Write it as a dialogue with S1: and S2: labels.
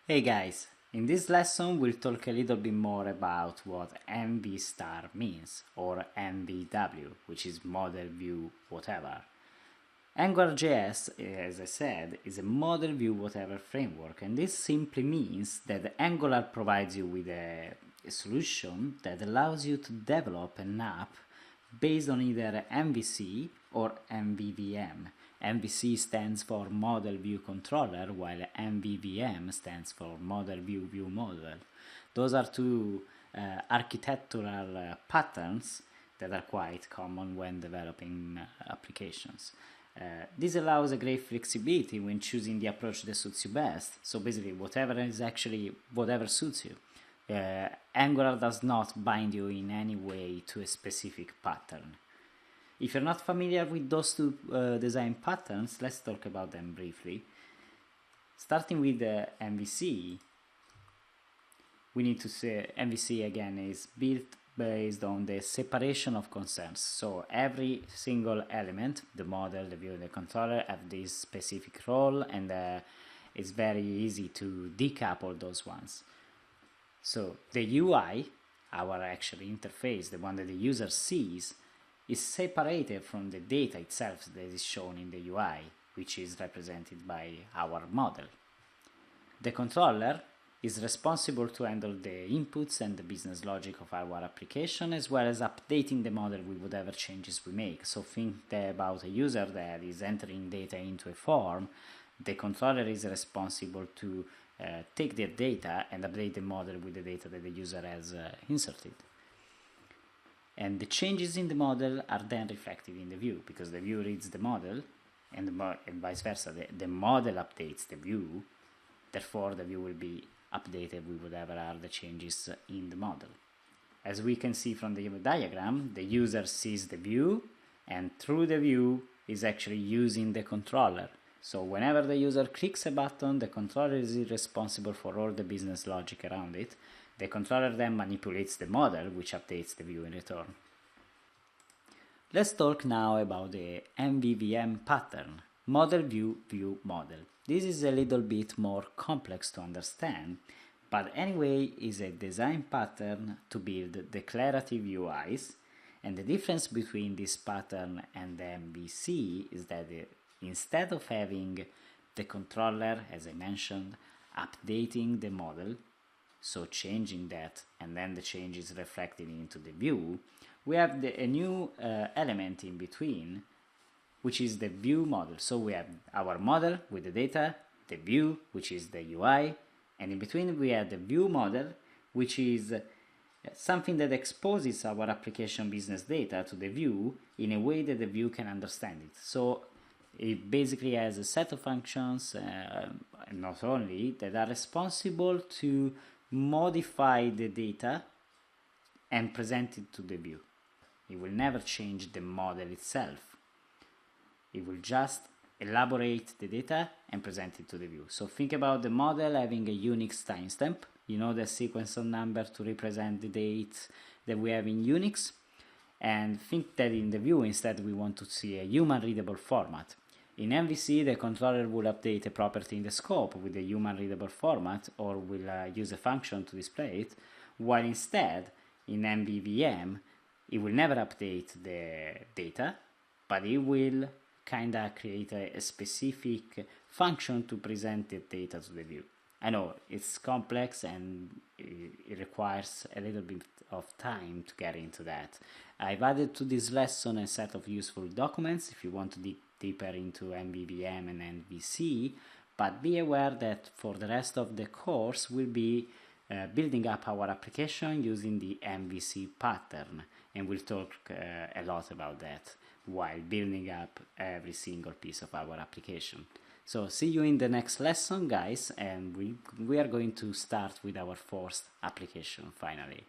S1: Hey guys, in this lesson we'll talk a little bit more about what MV star means, or MVW, which is model view whatever. AngularJS, as I said, is a model view whatever framework, and this simply means that Angular provides you with a solution that allows you to develop an app based on either MVC or MVVM. MVC stands for Model View Controller, while MVVM stands for Model View Model. Those are two architectural patterns that are quite common when developing applications. This allows a great flexibility when choosing the approach that suits you best. So basically, whatever suits you. Angular does not bind you in any way to a specific pattern. If you're not familiar with those two design patterns, let's talk about them briefly. Starting with the MVC, we need to say MVC again is built based on the separation of concerns. So every single element, the model, the view, and the controller, have this specific role, and it's very easy to decouple those ones. So the UI, our actual interface, the one that the user sees, is separated from the data itself that is shown in the UI, which is represented by our model. The controller is responsible to handle the inputs and the business logic of our application, as well as updating the model with whatever changes we make. So think about a user that is entering data into a form. The controller is responsible to take the data and update the model with the data that the user has inserted. And the changes in the model are then reflected in the view, because the view reads the model, and vice versa. The model updates the view, therefore the view will be updated with whatever are the changes in the model. As we can see from the diagram, the user sees the view, and through the view is actually using the controller. So whenever the user clicks a button, the controller is responsible for all the business logic around it. The controller then manipulates the model, which updates the view in return. Let's talk now about the MVVM pattern, Model View Model. This is a little bit more complex to understand, but anyway is a design pattern to build declarative UIs, and the difference between this pattern and the MVC is that instead of having the controller, as I mentioned, updating the model, so changing that, and then the change is reflected into the view, we have a new element in between, which is the view model. So we have our model with the data, the view, which is the UI, and in between we have the view model, which is something that exposes our application business data to the view in a way that the view can understand it. So it basically has a set of functions, not only, that are responsible to modify the data and present it to the view. It will never change the model itself. It will just elaborate the data and present it to the view. So think about the model having a Unix timestamp, the sequence of numbers to represent the date that we have in Unix, and think that in the view instead we want to see a human readable format. In MVC, the controller will update a property in the scope with a human readable format, or will use a function to display it, while instead in MVVM it will never update the data, but it will kinda create a specific function to present the data to the view. I know it's complex and it requires a little bit of time to get into that. I've added to this lesson a set of useful documents if you want to dig deeper into MVVM and MVC, but be aware that for the rest of the course we'll be building up our application using the MVC pattern, and we'll talk a lot about that while building up every single piece of our application. So see you in the next lesson, guys, and we are going to start with our first application finally.